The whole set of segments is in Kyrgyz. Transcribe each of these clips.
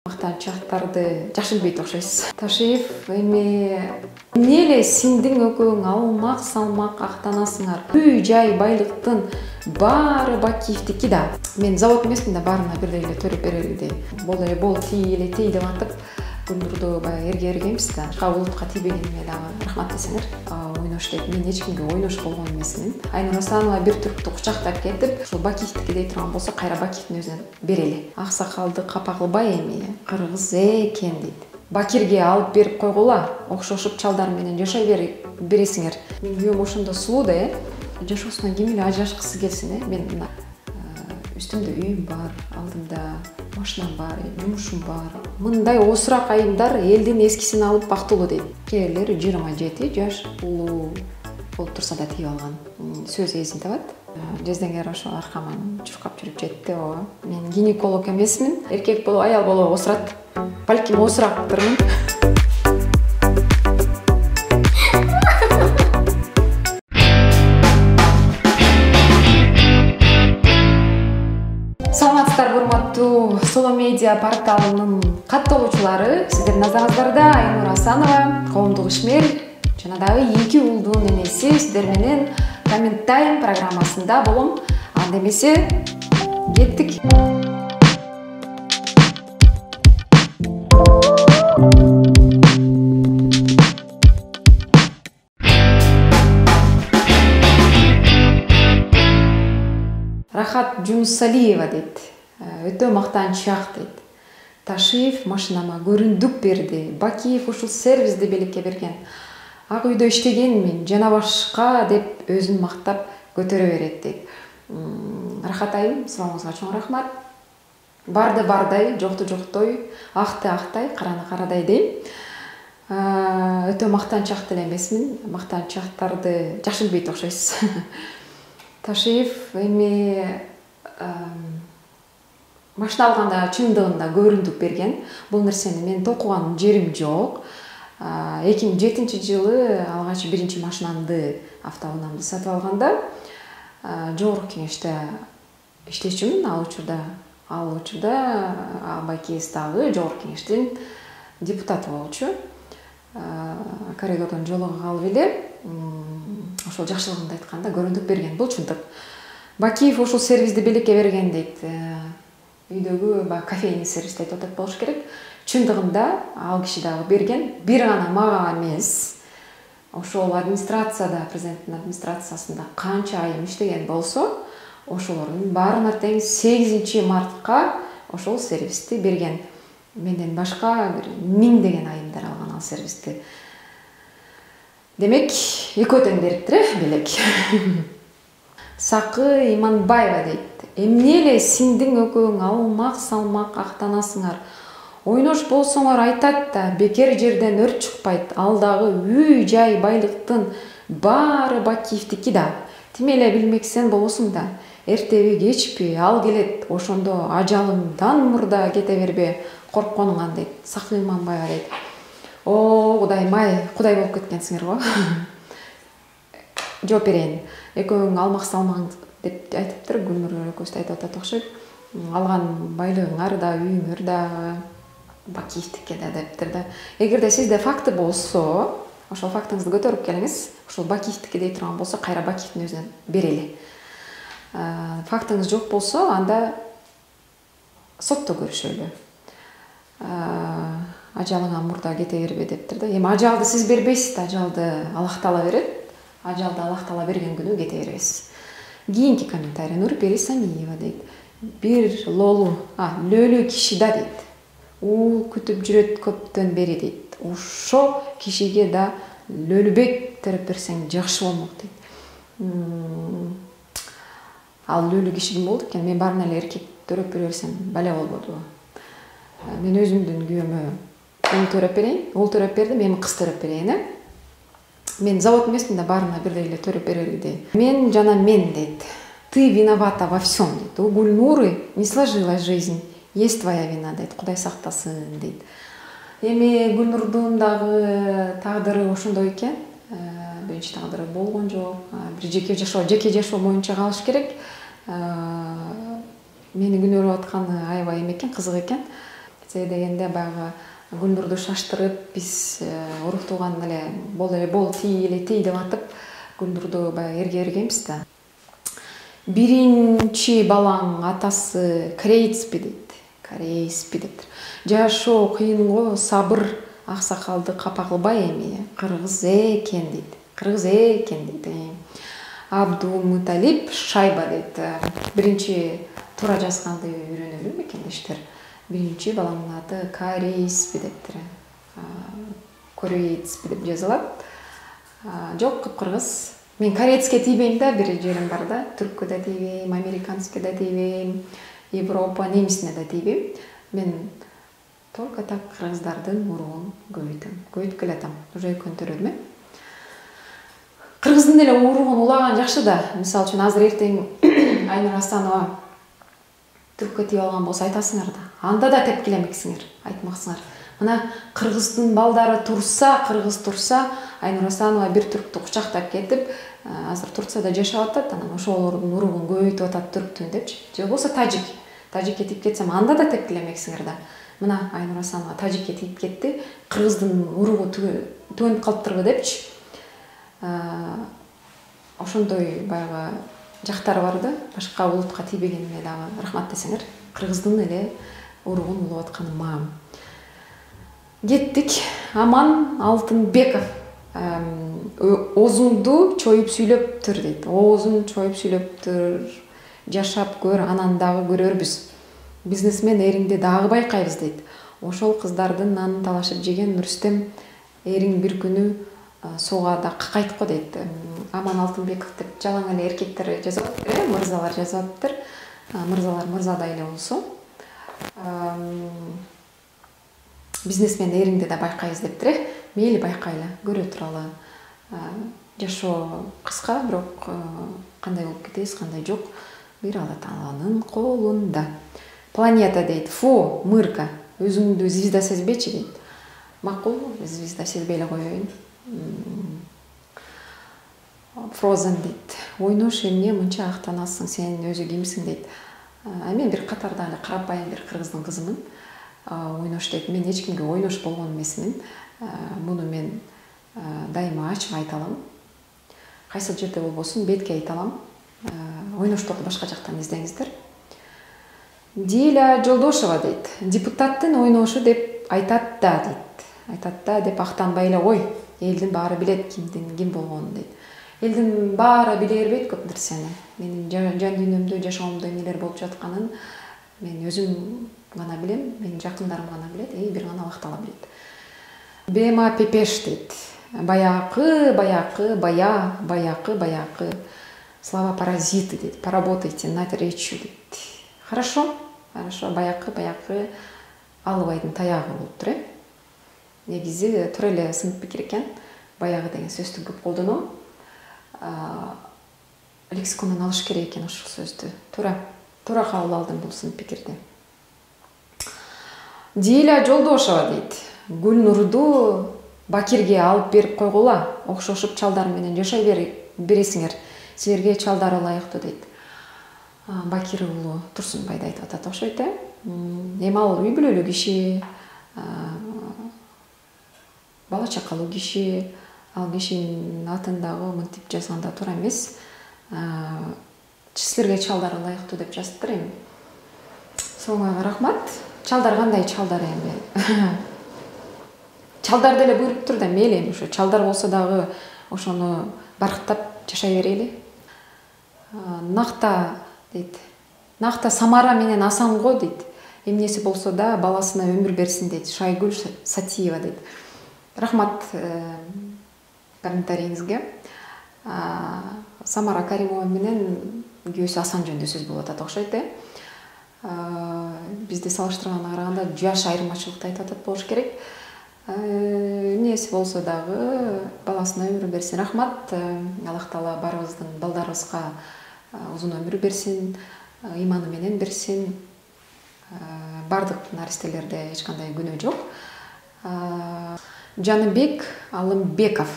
Мактанчактарды жакшы билбейт окшойсуз. Ташиев эмне эле сиңдиң экөөң алмак салмак актанасыңар. Үй жай байлыктын баары Бакиевдики да. Мен завод эмесмин да баарына бирдей эле төрөп берели. Бол тий эле тей деп атып Гүлнурду баягы эргейбиз да. Улутка тийбегениме дагы рахмат десеңер. Ойнош деп мен эч кимге ойнош болгон эмесмин. Айнура Асанова бир түрктү кучактап кетип, ушул Бакиевдики дей турган болсо кайра Бакиевдин өзүнө берели. Аксакалды капа кылбай эми кыргыз экен дейт. Бакирге алып берип койгула, окшошуп чалдар менен жашай бересиңер. Мен күйөөм ошондо сулуу да, жашоосунан ким эле ажырашкысы келсин, мен мына үстүмдө үйүм бар, алдымда машинам бар, жумушум бар. Мындай осурак айымдар элдин эскисин алып бактылуу дейт. Кээрлери 27 жаш улуу болуп турса да тийип алган. Сөз эзин табат. Жездеңер ошо аркаман чуркап жүрүп жетти. Мен гинеколог эмесмин. Эркек болуп, аял болуп осурат. Балким осурактырмын. Саламатсыздар, урматтуу Соло медиа порталынын каттоолучулары. Сиздердин назарыңыздарда Айнура Асанова, коомдук ишмер жана дагы 2 уулдун энеси сиздер менен Comment Time программасында болом. Анда эмесе кеттик. Рахат Жунусалиева дейт. Өтө мактанчак дейт. Ташиев машинама көрүндүк берди. Бакиев ушул сервисти белекке берген. Ак үйдө иштегенмин, жана башка деп өзүн мактап көтөрө берет дейт. Рахат айым, саламыңызга чоң рахмат. Барды бардай, жокту жоктой, акты актай, караны карадай дейм. Өтө мактанчак деле эмесмин. Мактанчактарды жакшы билбейт окшойсуз. Ташиев машина алганда чындыгында көрүндүк берген. Бул нерсени мен токуган жерим жок. 2007 жылы алгач биринчи машинамды, автоунаамды сатып алганда жогорку кеңеште иштечүмүн. Ал учурда Бакиев дагы жогорку кеңештин депутаты болчу. Коридордон жолугуп эле ошол жакшылыгымды айтканда көрүндүк берген. Бул чындык. Бакиев ошол сервисти белекке берген дейт. Үйдөгү кофейный сервис деп атат болуш керек. Чындыгында ал киши дагы берген. Бир гана мага эмес. Ошол администрацияда, президенттин администрациясында канча айым иштеген болсо, ошолордун баарына тең 8 мартка ошол сервисти берген. Менден башка бир 1000 деген айымдар алган ал сервисти. Демек, экөө тең бериптир, белек. Сакы Иманбаева дейт. Эмне эле сиңдиң экөөң алмак салмак актанасыңар. Ойнош болсоңор айтат да, бекер жерден өрт чыкпайт. Ал дагы үй жай байлыктын баары Бакиевдики да. Тим эле билмексен болосуң да. Эртеби кечпи ал келет. Ошондо ажалыңдан мурда кете бербе. Коркконуңан дейт. Сакы Иманбаева дейт. Кудайым-ай, кудай болуп кеткенсиңер го. Жооп берейин. Экөөң алмак салмак деп айтыптыр. Гүлнур экөөбүз айтып атат окшойт. Алган байлыгыңар да, үйүңөр да Бакиевдики да дептир да. Эгерде сизде факты болсо, ошол фактыңызды көтөрүп келиңиз. Ошол Бакиевдики дей турган болсо, кайра Бакиевдин өзүнө берели. Фактыңыз жок болсо, анда сотто көрүшөлү. Ажалыңа мурда кете бербе дептир да. Эми ажалды сиз бербейсиз да, ажалды Аллах Таала берет. Ажалды Аллах Таала берген күнү кете бересиз. Кийинки комментарий Нурпери Саниева дейт. Бир лөлү киши да дейт. Ул күтүп жүрөт көптөн бери дейт. Ошо кишиге да лөлүбек төрөп берсең жакшы болмок дейт. Ал лөлү киши ким болду экен? Мен баарына эле эркек төрөп бере берсем бале болбоду. Мен өзүмдүн күйөөмө ул төрөп берейин. Ул төрөп берди, мен кыз төрөп берейин. Мен завод эмесмин да баарына бирдей эле төрөп берели дейт. Мен жана мен дейт. Ты виновата во всем дейт. У Гульнуры не сложилась жизнь. Есть твоя вина дейт. Кудай сактасын дейт. Эми Гүлнурдун дагы тагдыры ошондой экен. Биринчи тагдыры болгон жок. Бир жеке жашоо боюнча калыш керек. Мени күнөөлөп атканы аябай эме экен, кызык экен. Же дегенде баягы Гүлнурду шаштырып, биз уруктууган эле бол тий деп атып, Гүлнурду баягы эрге бергенбиз да. Биринчи балаң атасы корейцпи дейт. Корейспи деп. Жашоо кыйынго, сабыр, аксакалды капа кылбай эми кыргыз экен дейт. Абдул Муталип Шайба дейт. Биринчи туура жазганды үйрөнөлү бекендештер. Биринчи баламдын аты Корейспи дептир. Корейцпи деп жазылат. Жок, кыргыз. Мен корейцке тийбейм да, бир жерим бар да. Түрккө да тийбейм, американскке да тийбейм, Европа, немисине да тийбейм. Мен только так кыргыздардын уругун көбөйткү келатам. Уже көнтөрөдүм. Кыргыздын эле уругун улаган жакшы да. Мисалы үчүн азыр эртең Айнур Асанова түрккө тийип алган болсо айтасыңар да. Анда да тепкилемексиңер, айтмаксыңар. Мына кыргыздын балдары турса, кыргыз турса, Айнур Асанова бир түрктү кучактап кетип, азыр Турцияда жашап атат, анан ошолордун уругун көбөйтүп атат түрктүн депчи. Же болбосо тажикке тийип кетсем, анда да тепкилемексиңер да. Мына Айнур Асанова тажикке тийип кетти, кыргыздын уругу төнүп калыптырбы депчи. Ошондой баягы жактары бар да, башка улутка тийбегенине дагы рахмат десеңер, кыргыздын эле уругун улап атканы маам. Кеттик. Аман Алтынбеков оозуңду чоюп сүйлөптүр дейт. Оозун чоюп сүйлөптүр. Жашап көр, анан дагы көрөрбүз. Бизнесмен эриңди дагы байкайбыз дейт. Ошол кыздардын нанын талашып жеген Нурстем эриң бир күнү сууга да какайт го дейт. Аман Алтынбеков деп жалаң эле эркектер жазып атыптыр, мырзалар жазып атыптыр. Мырзалар мырзадай эле болсо. Бизнесмен эриңди да байкайбыз дептир. Мейли байкайлы, көрө туралы. Жашоо кыска, бирок кандай болуп кетебиз, кандай жок, бир Алла Тааланын колунда. Планета дейт. Фу, мырка, өзүңдү звезда сезбечи дейт. Макул, звезда сезбей эле коеюн. Frozen дейт. Ойнош эмне мынча актанасың, сен өзү кимсиң дейт. Мен бир катарда эле карапайым бир кыргыздын кызымын. Ойнош дейт. Мен эч кимге ойнош болгон эмесмин. Муну мен дайыма ачык айта алам. Кайсы жерде болбосун бетке айта алам. Ойношторду башка жактан издеңиздер. Диля Жолдошева дейт. Депутаттын ойношу деп айтат да дейт. Айтат да деп актанбай эле кой. Элдин баары билет кимдин ким болгонун дейт. Элдин баары биле бербейт көп нерсени. Менин жан дүйнөмдө, жашоомдо эмнелер болуп жатканын мен өзүм гана билем, менин жакындарым гана билет, бир гана Аллах Таала билет. Бема Пепеш дейт. Баякы. Слова паразиты дейт. Поработайте над речью дейт. Хорошо, баякы Алыбайдын таягы болуптур. Негизи туура эле сынып пикир экен. Баягы деген сөздү көп колдоном. Лексикондон алыш керек экен ошол сөздү. Туура кабыл алдым бул сынып пикирди. Диля Жолдошева дейт. Гүлнурду Бакирге алып берип койгула. Окшошуп чалдар менен жашай бересиңер. Силерге чалдар ылайыктуу дейт. Бакир уулу Турсунбайды айтып атат окшойт. Эми ал үй бүлөлүү киши, бала чакалуу киши, ал кишинин атындагы мынтип жазганда туура эмес. Силерге чалдар ылайыктуу деп жазыптыр эми. Соңга рахмат. Чалдар кандай чалдар эми? Чалдар деле буйруптур да, мейли эми ошо чалдар болсо дагы ошону барктап жашай берели. Накта дейт. Накта Самара менен Асанго дейт. Эмнеси болсо да баласына өмүр берсин дейт. Шайгүл Сатиева дейт. Рахмат комментарийиңизге. Самара Каримова менен күйөөсү Асан жөнүндө сөз болуп атат окшойт. Бизди салыштырганга караганда жаш айырмачылыкты айтып атат болуш керек. Эмнеси болсо дагы баласына өмүр берсин. Рахмат. Аллах Таала барыбыздын балдарыбызга узун өмүр берсин, ыйманы менен берсин. Бардык наристелерде эч кандай күнөө жок. Жаныбек Алымбеков.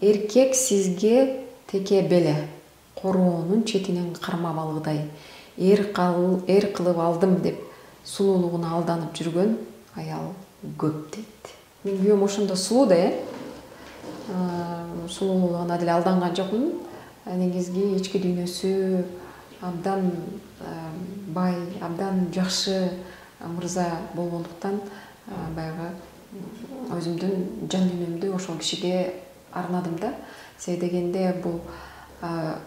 Эркек сизге теке беле, короонун четинен кармап алгыдай. Эр кылып алдым деп сулуулугуна алданып жүргөн аял көп дейт. Менин күйөөм ошондо сулуу да сулуулугуна деле алданган жокмун. Негизги ички дүйнөсү абдан бай, абдан жакшы мырза болгондуктан баягы өзүмдүн жан дүйнөмдү ошол кишиге арнадым да. Себеби дегенде бул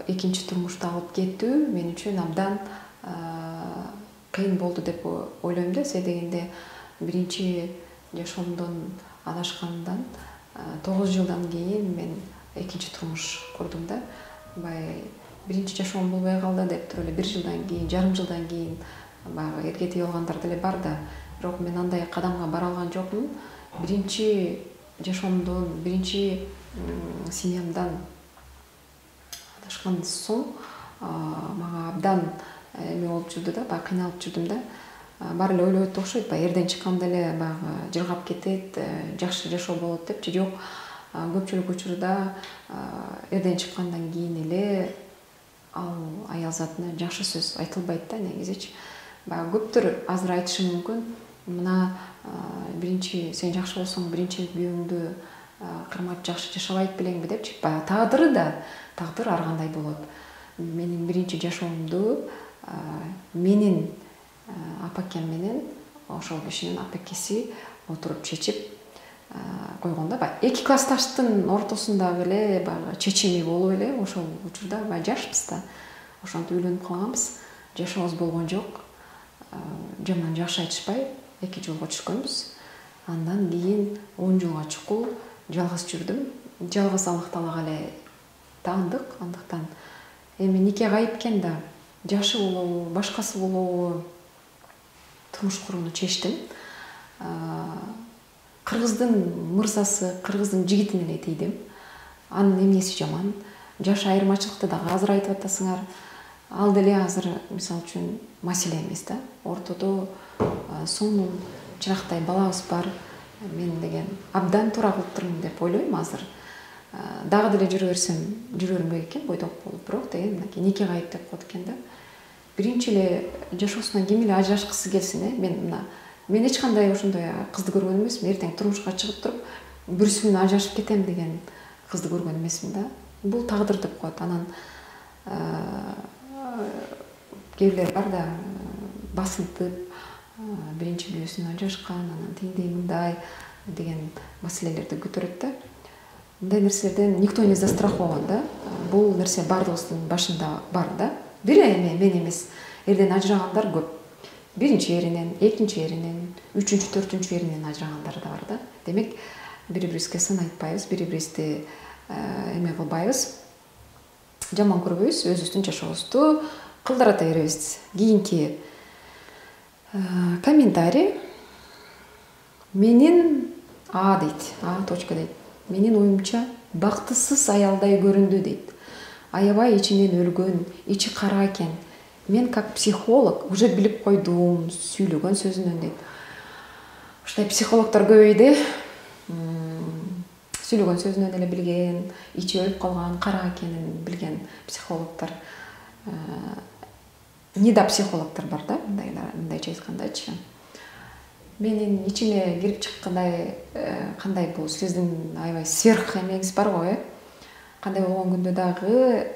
экинчи турмушта алып кетүү мен үчүн абдан кыйын болду деп ойлойм да. Себеби дегенде биринчи жашоомдон адашкандан 9 жылдан кийин мен экинчи турмуш курдум да. Биринчи жашоом болбой калды деп туруп эле 1 жылдан кийин, жарым жылдан кийин баягы эрге тие алгандар деле бар да. Бирок мен андай кадамга бара алган жокмун. Биринчи жашоомдон, биринчи семьямдан адашкан соң мага абдан эме болуп жүрдү да, баягы кыйналып жүрдүм да. Баары эле ойлойт окшойт, баягы эрден чыкканда эле баягы жыргап кетет, жакшы жашоо болот депчи. Жок, көпчүлүк учурда эрден чыккандан кийин эле ал аял затына жакшы сөз айтылбайт да негизичи. Баягы көптөр азыр айтышы мүмкүн, мына биринчи сен жакшы болсоң биринчи күйөөңдү кырмап жакшы жашабайт белеңби депчи. Баягы тагдыр ар кандай болот. Менин биринчи жашоомду менин апакем менен ошол кишинин апекеси отуруп чечип койгон да. Баягы 2 классташтын ортосундагы эле баягы чечими болуп эле ошол учурда баягы жашпыз да. Ошентип үйлөнүп калганбыз. Жашообуз болгон жок. Жаман жакшы айтышпай 2 жолго түшкөнбүз. Андан кийин 10 жылга чукул жалгыз жүрдүм. Жалгыз Аллах Таалага эле таандык. Андыктан эми нике кайыпкен да жашы болобу, башкасы болобу турмуш курууну чечтим. Кыргыздын мырзасы, кыргыздын жигитине эле тийдим. Анын эмнеси жаман? Жаш айырмачылыкты дагы азыр айтып атасыңар. Ал деле азыр мисалы үчүн маселе эмес да. Ортодо сонун чырактай балабыз бар. Мен деген абдан туура кылыптырмын деп ойлойм азыр. Дагы деле жүрө берсем жүрө бермек экен, бойдок болуп. Бирок деген мынакей нике кайып деп коет экен да. Биринчи эле жашоосунан ким эле ажырашкысы келсин, мен эч кандай ошондой кызды көргөн эмесмин. Эртең турмушка чыгып туруп, бүрсү менен ажырашып кетем деген кызды көргөн эмесмин да. Бул тагдыр деп коет. Анан кээбирлер бар да, басынтып, биринчи күйөөсүнөн ажырашкан, анан тиңдей мындай деген маселелерди көтөрөт да. Мындай нерселерден никто не застрахован да. Бул нерсе бардыгыбыздын башында бар да. Бир эме мен эмес, эрден ажырагандар көп. Биринчи эринен, экинчи эринен, үчүнчү, төртүнчү эринен ажырагандар да бар да. Демек, бири-бирибизге сын айтпайбыз, бири-бирибизди эме кылбайбыз, жаман көрбөйбүз, өзүбүздүн жашообузду кылдырата беребиз. Кийинки комментарий. Менин дейт, точка дейт. Менин оюмча бактысыз аялдай көрүндү дейт. Аябай ичинен өлгөн, ичи кара экен. Мен как психолог уже билип койдум сүйлөгөн сөзүнөн дейт. Уштай психологдор көбөйдү. Сүйлөгөн сөзүнөн эле билген, ичи өлүп калган, кара экенин билген психологдор. Нида психологдор бар да, мындайча айткандачы. Менин ичиме кирип чыккандай, кандай бул сиздин аябай сверх эмеңиз бар го, Кандай болгон күндө дагы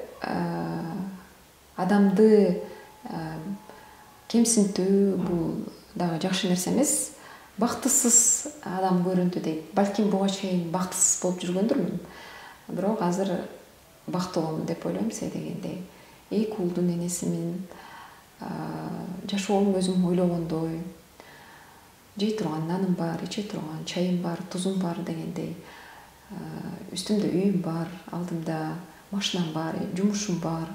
адамды кемсинтүү бул дагы жакшы нерсе эмес. Бактысыз адам көрүндү дейт. Балким буга чейин бактысыз болуп жүргөндүрмүн. Бирок азыр бактылуумун деп ойлойм. Себеби дегенде 2 уулдун энесимин, жашоом өзүм ойлогондой, жей турган наным бар, иче турган чайым бар, тузум бар дегендей. Үстүмдө үйүм бар, алдымда машинам бар, жумушум бар.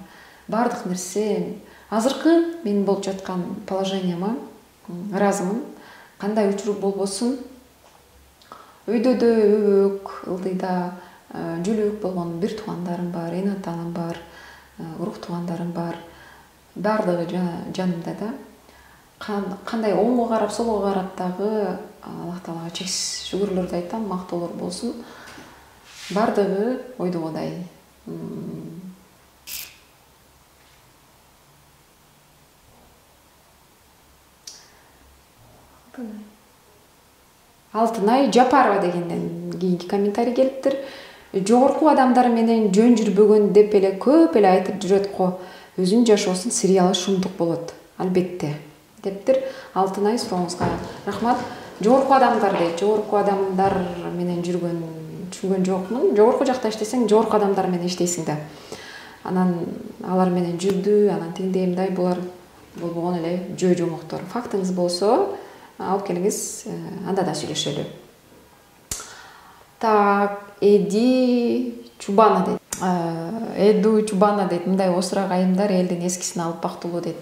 Бардык нерсе азыркы менин болуп жаткан положенияма ыраазымын. Кандай учур болбосун, өйдө да өбөк, ылдыйда жөлөк болгон бир туугандарым бар, эне атам бар, урук туугандарым бар. Бардыгы жанымда да. Кандай оңго карап, солго карап дагы Аллах Таалага чексиз шүгүрлөрдү айтам, мактоолор болсун. Бардыгы ойдогодай. Алтынай Жапарова дегенден кийинки комментарий келиптир. Жогорку адамдар менен жөн жүрбөгөн деп эле көп эле айтып жүрөт го. Өзүнүн жашоосун сыриялы шумдук болот. Албетте. Дептир. Алтынай сурооңузга рахмат. Жогорку адамдар дейт. Жогорку адамдар менен жүргөн түшүнгөн жокмун. Жогорку жакта иштесең, жогорку адамдар менен иштейсиң да. Анан алар менен жүрдү, анан тиңдей мындай булар болбогон эле жөө жомоктор. Фактыңыз болсо, алып келиңиз, анда да сүйлөшөлү. Так, Эди Чубана дейт. Эду Чубана дейт. Мындай осура кайымдар элдин эскисин алып бактылуу дейт.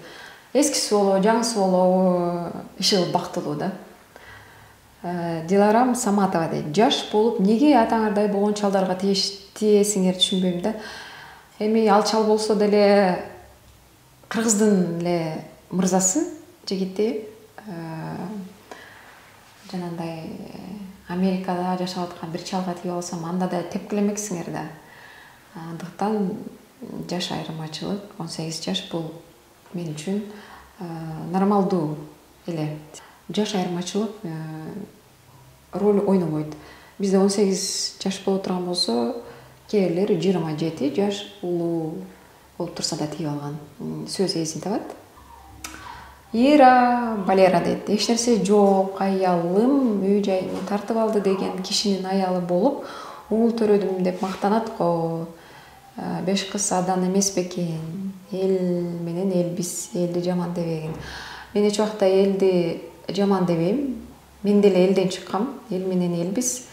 Эскиси болобу, жаңысы болобу, иши кылып бактылуу да. Диларам Саматова дейт. Жаш болуп, неге атаңардай болгон чалдарга тиесиңер түшүнбөйм да. Эми ал чал болсо деле кыргыздын эле мырзасы, жигити, жанагындай Америкада жашап аткан бир чалга тиеп алсам, анда да тепкилемексиңер да. Андыктан жаш айырмачылык, 18 жаш бул мен үчүн нормалдуу эле. Жаш айырмачылык роль ойнобойт. Бизде 18 жаш боло турган болсо, кээрлер 27 жаш улуу болуп турса да тиеп алган. Сөз эсин табат. Ира Валера дейт. Эч нерсе жок, аялым үй жайымды тартып алды деген кишинин аялы болуп, уул төрөдүм деп мактанат го. 5 кыз адан эмес бекен. Эл менен элбиз, элди жаман дебегин. Мен эч убакта элди жаман дебейм. Мен деле элден чыккам. Эл менен элбиз.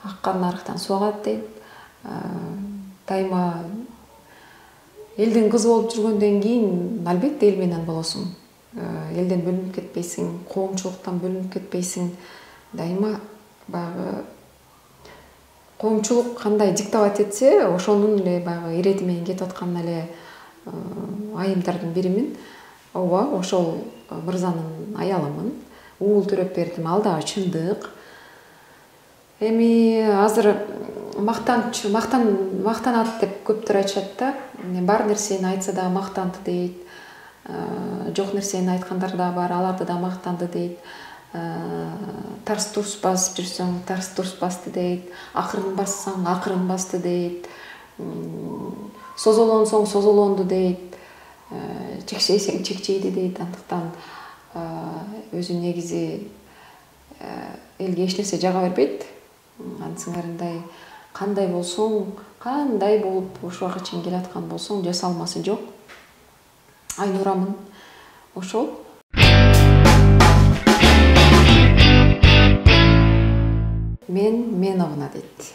Аккан нарыктан суу агат дейт. Дайыма элдин кызы болуп жүргөндөн кийин албетте эл менен болосуң. Элден бөлүнүп кетпейсиң, коомчулуктан бөлүнүп кетпейсиң. Дайыма баягы коомчулук кандай диктовать этсе, ошонун эле баягы ирети менен кетип аткан эле айымдардын биримин. Ооба, ошол мырзанын аялымын. Уул төрөп бердим, ал дагы чындык. Эми азыр мактанат деп көптөр айтышат да. Бар нерсени айтса да мактанды дейт. Жок нерсени айткандар да бар, аларды да мактанды дейт. Тарс турс басып жүрсөң, тарс турс басты дейт. Акырын бассаң, акырын басты дейт. Созолонсоң, созолонду дейт. Чекчейсең, чекчейди дейт. Андыктан өзү негизи элге эч нерсе жага бербейт. Ансыңарындай кандай болсоң, кандай болуп ошого чейин келаткан болсоң, жасалмасы жок. Айнурамын. Ошол. Меновна дейт.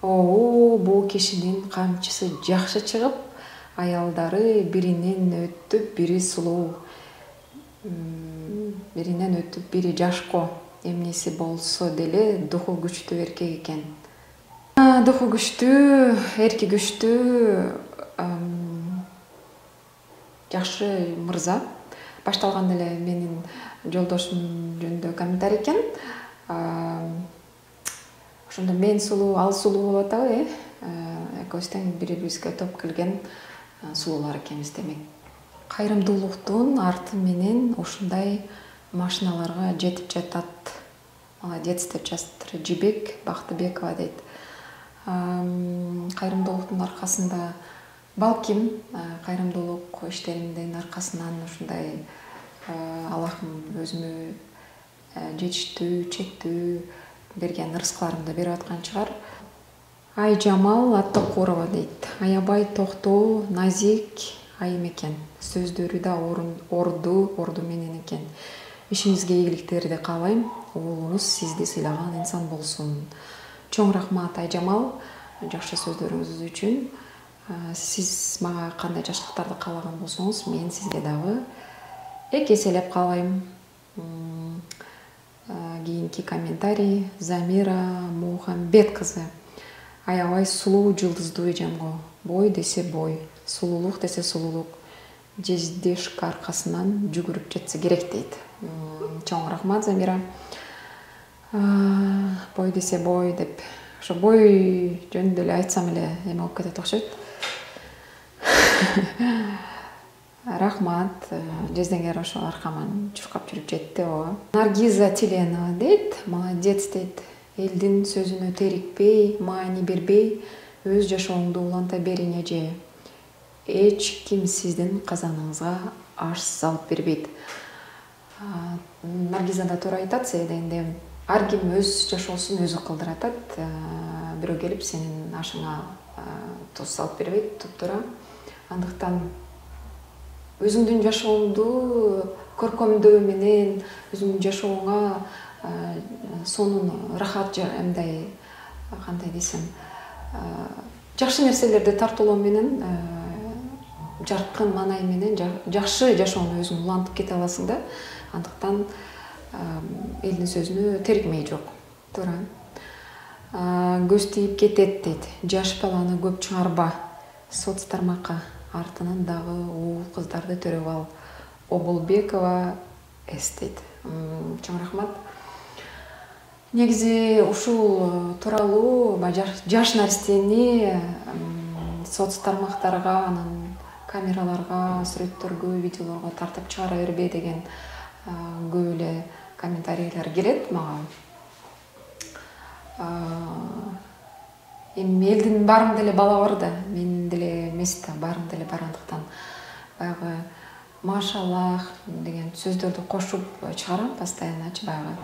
Бул кишинин камчысы жакшы чыгып, аялдары биринен өтүп, бири сулуу. Биринен өтүп, бири жашко. Эмнеси болсо деле духу күчтүү эркек экен. Духу күчтүү, эрки күчтүү, жакшы мырза. Башталганда эле менин жолдошум жөнүндө комментарий экен. Ошондо мен сулуу, ал сулуу болуп атабы, экөөбүз тең бири-бирибизге топ келген сулуулар экенбиз демек. Кайрымдуулуктун арты менен ушундай машиналарга жетип жатат. Молодец деп жазыптыр Жибек Бактыбекова дейт. Кайрымдуулуктун аркасында, балким кайрымдуулук иштеримдин аркасынан ушундай Аллахым өзүмө жетиштүү, чектүү берген ырыскыларымды берип аткан чыгар. Айжамал Аттакурова дейт. Аябай токтоо, назик айым экен. Сөздөрү да орду менен экен. Ишиңизге ийгиликтерди каалайм. Уулуңуз сизди сыйлаган инсан болсун. Чоң рахмат Айжамал, жакшы сөздөрүңүз үчүн. Сиз мага кандай жакшылыктарды каалаган болсоңуз, мен сизге дагы эки эселеп каалайм. Кийинки комментарий Замира Мухамбет кызы. Аябай сулуу жылдыздуу эжемго. Бой десе бой, сулуулук десе сулуулук. Жездешка аркасынан жүгүрүп жетсе керек дейт. Чоң рахмат Замира. Бой десе бой деп. Ошо бой жөнүндө эле айтсам эле эме болуп кетет окшойт. Рахмат, Жезденгер ошол аркаман чуркап жүрүп жетти ооба. Наргиза Тиленова дейт, молодец дейт. Элдин сөзүнө терикпей, маани бербей, өз жашооңду уланта бериң эже. Эч ким сиздин казаныңызга аш салып бербейт. Наргиза да туура айтат, себеби ар ким өз жашоосун өзү кылдырат. Бирөө келип сенин ашыңа туз салып бербейт, туп-туура. Андыктан өзүңдүн жашооңду көркөмдөө менен, өзүңдүн жашооңа сонун рахат мындай кандай десем, жакшы нерселерди тартуулоо менен, жаркын маанай менен жакшы жашоону өзүң улантып кете аласың да. Андыктан элдин сөзүнө терикмей жок. Туура. Көз тийип кетет дейт. Жаш баланы көп чыгарба. Соц тармакка артынан дагы уул кыздарды төрөп ал. Обулбекова дейт. Чоң рахмат. Негизи ушул тууралуу жаш наристени соц тармактарга, анан камераларга, сүрөттөргө, видеолорго тартып чыгара бербей деген көп эле комментарийлер келет мага. Эми элдин баарында эле бала бар да, менин деле эмес да, баарында эле бар. Андыктан баягы машаллах деген сөздөрдү кошуп чыгарам постоянночу, баягы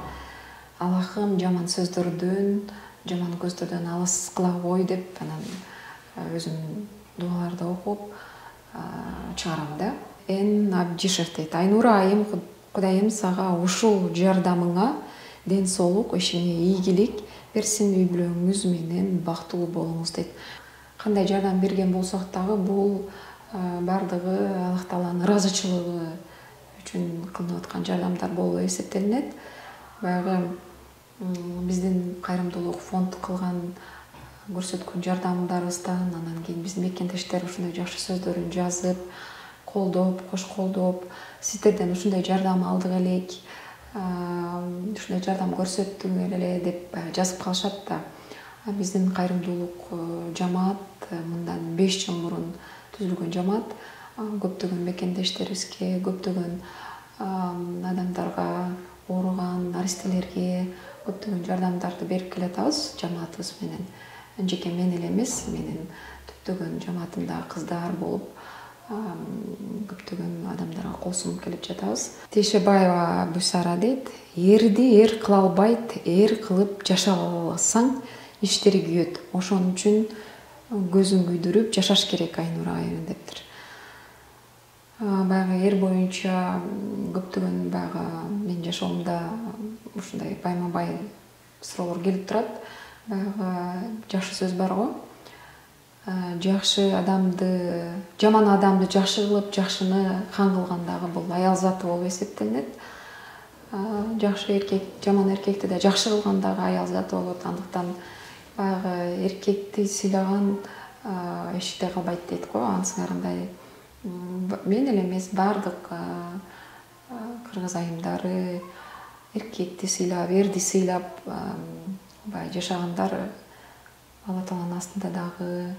Аллахым жаман сөздөрдөн, жаман көздөрдөн алыс кыла кой деп, анан өзүм дуаларды окуп чыгарам да. Абдишев дейт. Айнура айым, Кудайым сага ушул жардамыңа ден соолук, ишиңе ийгилик берсин, үй бүлөңүз менен бактылуу болуңуз дейт. Кандай жардам берген болсок дагы бул бардыгы Аллах Тааланын ыраазычылыгы үчүн кылынып аткан жардамдар болуп эсептелинет. Баягы биздин кайрымдуулук фонд кылган көрсөткөн жардамдарыбыздан, анан кийин биздин мекендештер ушундай жакшы сөздөрүн жазып, колдоп, кош колдоп, сиздерден ушундай жардам алдык элек, ушундай жардам көрсөттүң эле деп жазып калышат да. Биздин кайрымдуулук жамаат мындан 5 жыл мурун түзүлгөн жамаат, көптөгөн мекендештерибизге, көптөгөн адамдарга, ооруган наристелерге көптөгөн жардамдарды берип келатабыз жамаатыбыз менен. Жеке мен эле эмес, менин көптөгөн жамаатымда кыздар болуп, көптөгөн адамдарга кол сунуп келип жатабыз. Тешебаева Бусара дейт. Эрди эр кыла албайт, эр кылып жашап алсаң иштери күйөт. Ошон үчүн көзүн күйдүрүп жашаш керек Айнура айым дептир. Баягы эр боюнча көптөгөн баягы мен жашоомдо ушундай байма-бай суроолор келип турат. Баягы жакшы сөз бар го. Жакшы адамды, жаман адамды жакшы кылып, жакшыны хан кылган дагы бул аял заты болуп эсептелинет. Жакшы эркек, жаман эркекти да жакшы кылган дагы аял заты болот. Андыктан баягы эркекти сыйлаган эшикте калбайт дейт го. Ансыңарындай мен эле эмес, бардык кыргыз айымдары эркекти сыйлап, эрди сыйлап жашагандар Алла Тааланын астында дагы,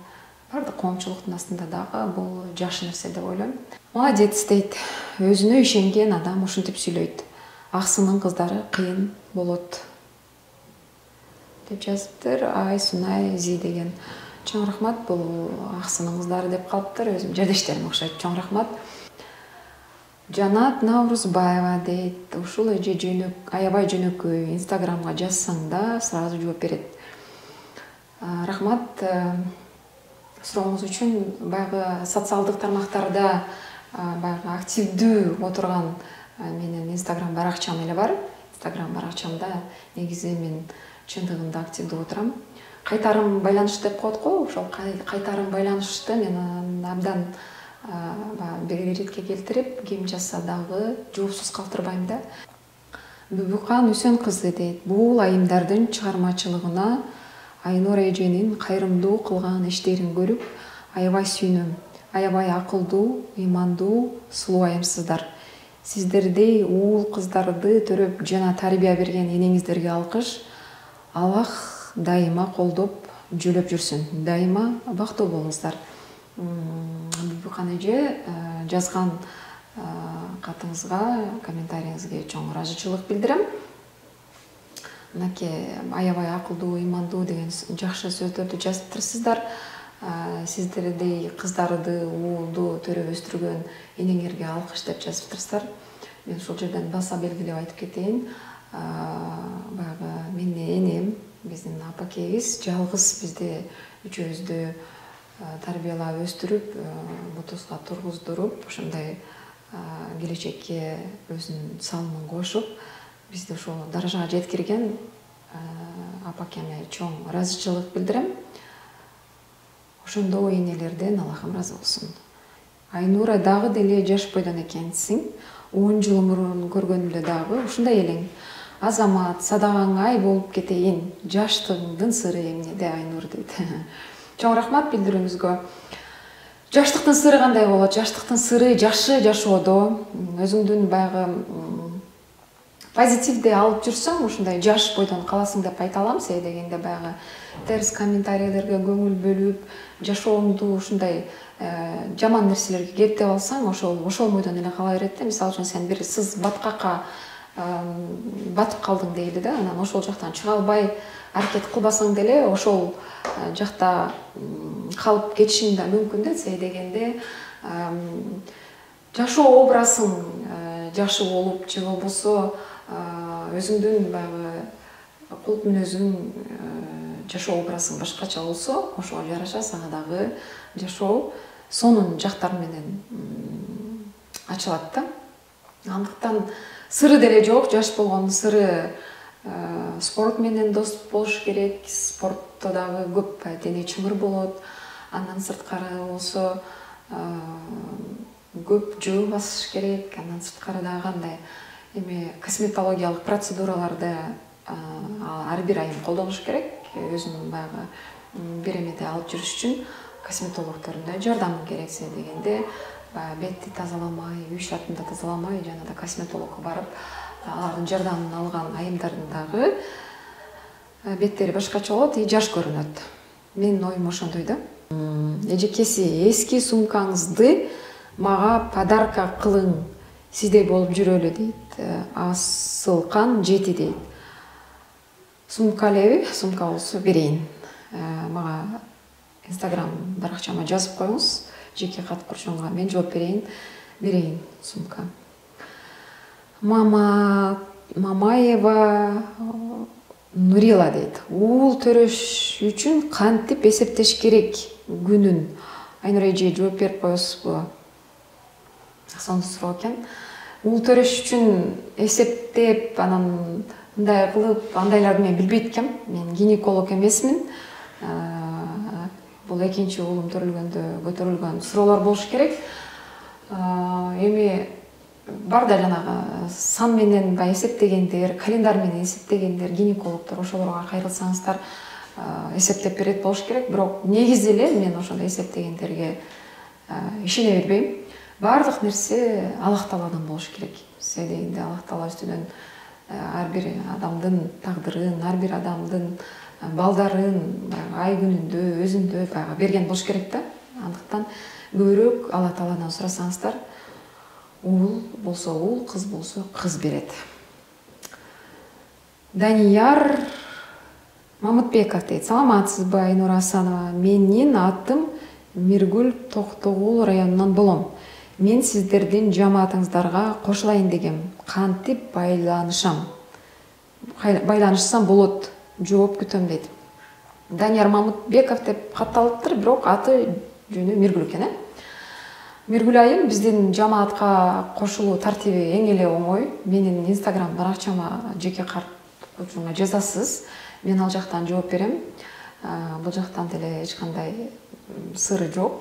бардык коомчулуктун астында дагы бул жакшы нерсе деп ойлойм. Молодец дейт. Өзүнө ишенген адам ушинтип сүйлөйт. Аксынын кыздары кыйын болот деп жазыптыр. Сунай Зи деген. Чоң рахмат, бул аксынын кыздары деп калыптыр. Өзүм жердештерим окшойт. Чоң рахмат. Жанат Наурузбаева дейт. Ушул эже аябай жөнөкөй, инстаграмга жазсаң да сразу жооп берет. Рахмат сурооңуз үчүн. Баягы социалдык тармактарда баягы активдүү отурган менин инстаграм баракчам эле бар. Инстаграм баракчамда негизи мен чындыгында активдүү отурам. Кайтарым байланыш деп коет го, ошол кайтарым байланышты мен абдан бир иретке келтирип, ким жазса дагы жоопсуз калтырбайм да. Бүбүкан Үсөн кызы дейт. Бул айымдардын чыгармачылыгына Айнура эженин кайрымдуу кылган иштерин көрүп, аябай сүйүнөм. Аябай акылдуу, ыймандуу, сулуу айымсыздар. Сиздердей уул кыздарды төрөп жана тарбия берген энеңиздерге алкыш. Аллах дайыма колдоп, жөлөп жүрсүн. Дайыма бактылуу болуңуздар. Бүбүкан эже жазган катыңызга, комментарийиңизге чоң ыраазычылык билдирем. Мынакей аябай акылдуу, ыймандуу деген жакшы сөздөрдү жазыптырсыздар. Сиздердей кыздарды, уулду төрөп өстүргөн энеңерге алкыш деп жазыптырсыздар. Мен ушул жерден баса белгилеп айтып кетейин. Баягы менин энем, биздин апакейибиз жалгыз бизди үчөөбүздү тарбиялап өстүрүп, бутубузга тургуздуруп, ошондой келечекке өзүнүн салымын кошуп, бизди ошол даражага жеткирген апакеме чоң ыраазычылык билдирем. Ошондой энелерден Аллахым ыраазы болсун. Айнура дагы деле жаш бойдон экенсиң. 10 жыл өмүрүн көргөнүмдө дагы ушундай элең. Азамат, садагаңа ай болуп кетейин. Жаштыгыңдын сыры эмнеде, Айнур дейт. Чоң рахмат билдирүүңүзгө. Жаштыктын сыры кандай болот? Жаштыктын сыры жакшы жашоодо, өзүңдүн баягы позитивди алып жүрсөң, ушундай жаш бойдон каласың деп айта алам. Себеби дегенде баягы терс комментарийлерге көңүл бөлүп, жашооңду ушундай жаман нерселерге кептеп алсаң, ошол бойдон эле кала берет да. Мисалы үчүн сен бир сыз баткакка батып калдың дейли да, анан ошол жактан чыга албай аракет кылбасаң деле ошол жакта калып кетишиң да мүмкүн да. Себеби дегенде жашоо образың жакшы болуп же болбосо өзүңдүн баягы кулк мүнөзүң, жашоо образың башкача болсо, ошого жараша сага дагы жашоо сонун жактары менен ачылат да. Андыктан сыры деле жок, жаш болгондун сыры спорт менен дос болуш керек. Спортто дагы көп дене чымыр болот. Андан сырткары болсо көп жөө басыш керек. Андан сырткары дагы кандай косметологиялык процедураларды ар бир айым колдонуш керек. Өзүнүн баягы бир эмеде алып жүрүш үчүн косметологдордун да жардамы керек. Себеби дегенде бетти тазаламай, үй шартында тазаламай, жанагы косметологко барып, алардын жардамын алган айымдардын дагы беттери башкача болот и жаш көрүнөт. Менин оюм ошондой да. Эжекеси, эски сумкаңызды мага подарка кылың, сиздей болуп жүрөлү дейт. Асылкан жети дейт. Сумка элеби? Сумка болсо берейин. Мага Instagram баракчама жазып коюңуз. Жеке кат курчонго мен жооп берейин сумка. Мамаева Нурила дейт. Уул төрөш үчүн кантип эсептеш керек күнүн? Айнур эже жооп берип коесузбу? Сонун суроо экен. Уул төрөш үчүн эсептеп, анан мындай кылып, андайларды мен билбейт экем. Мен гинеколог эмесмин. Бул экинчи уулум төрөлгөндө көтөрүлгөн суроолор болуш керек. Эми бар да жанагы сан менен эсептегендер, календарь менен эсептегендер, гинекологдор, ошолорго кайрылсаңыздар эсептеп берет болуш керек. Бирок негизи эле мен ошондой эсептегендерге ишене бербейм. Бардык нерсе Аллах Тааладан болуш керек. Себеби дегенде Аллах Таала үстүнөн ар бир адамдын тагдырын, ар бир адамдын балдарын ай күнүндө, өзүндө берген болуш керек да. Андыктан көбүрөөк Алла Тааладан сурасаңыздар, уул болсо уул, кыз болсо кыз берет. Данияр Мамытбеков дейт. Саламатсызбы, Айнура Асанова? Менин атым Миргүл, Токтогул районунан болом. Мен сиздердин жамаатыңыздарга кошулайын дегем. Кантип байланышсам болот? Жооп күтөм дейт. Данияр Мамытбеков деп катталыптыр, бирок аты жөнү Миргүл экен. Миргүл айым, биздин жамаатка кошулуу тартиби эң эле оңой. Менин Instagram баракчама жеке карточкаңа жазасыз. Мен ал жактан жооп берем. Бул жактан деле эч кандай сыры жок.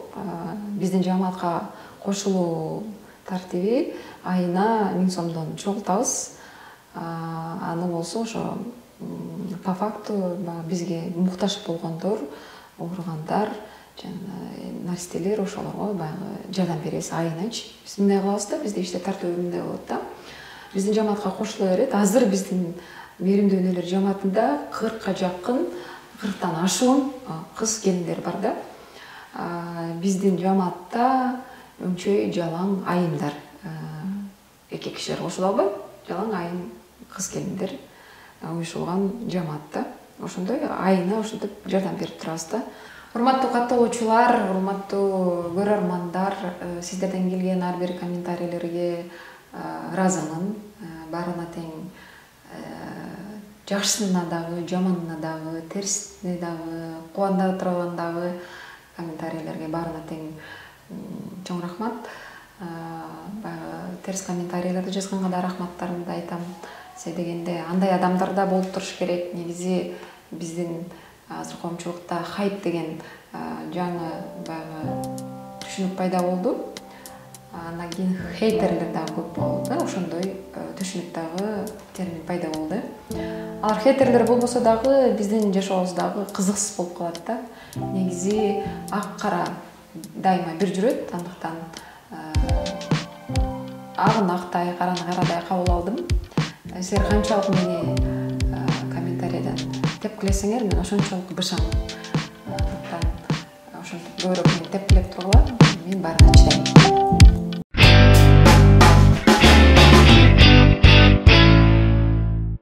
Биздин жамаатка кошулуу тартиби айына 1000 сомдон чогултабыз. Аны болсо ошо по факту бизге муктаж болгондор, ооругандар, нарстелер ошолорго баягы жардам беребиз айынычы. Биз мындай кылабыз да, бизде иште тартуу мындай болот да. Биздин жамаатка кошула берет. Азыр биздин мээримдүү энелер жамаатында 40ка жакын, 40тан ашуун кыз келиндер бар да. Биздин жамаатта өңчөй жалаң айымдар эки кишилер кошула албайм. Жалаң айым кыз келиндер уюшулган жамаат да. Ошондой айына ошентип жардам берип турабыз да. Урматтуу каттоочулар, урматтуу көрөрмандар, сиздерден келген ар бир комментарийлерге ыраазымын. Баарына тең жакшысына дагы, жаманына дагы, терсине дагы, кубандыра турган дагы комментарийлерге баарына тең чоң рахмат. Баягы терс комментарийлерди жазганга да рахматтарымды айтам. Себеби дегенде андай адамдар да болуп туруш керек. Негизи биздин азыр коомчулукта хайп деген жаңы баягы түшүнүк пайда болду. Андан кийин хейтерлер дагы көп болду да, ошондой түшүнүк дагы термин пайда болду. Алар хейтерлер болбосо дагы биздин жашообуз дагы кызыксыз болуп калат да. Негизи ак кара дайыма бир жүрөт, андыктан агын актай, караны карадай кабыл алдым. Силер канчалык мени комментарийден тепкилесеңер, мен ошончолук бышамын. Андыктан ошентип көбүрөөк мени тепкилеп тургула, мен баарына чыдайм.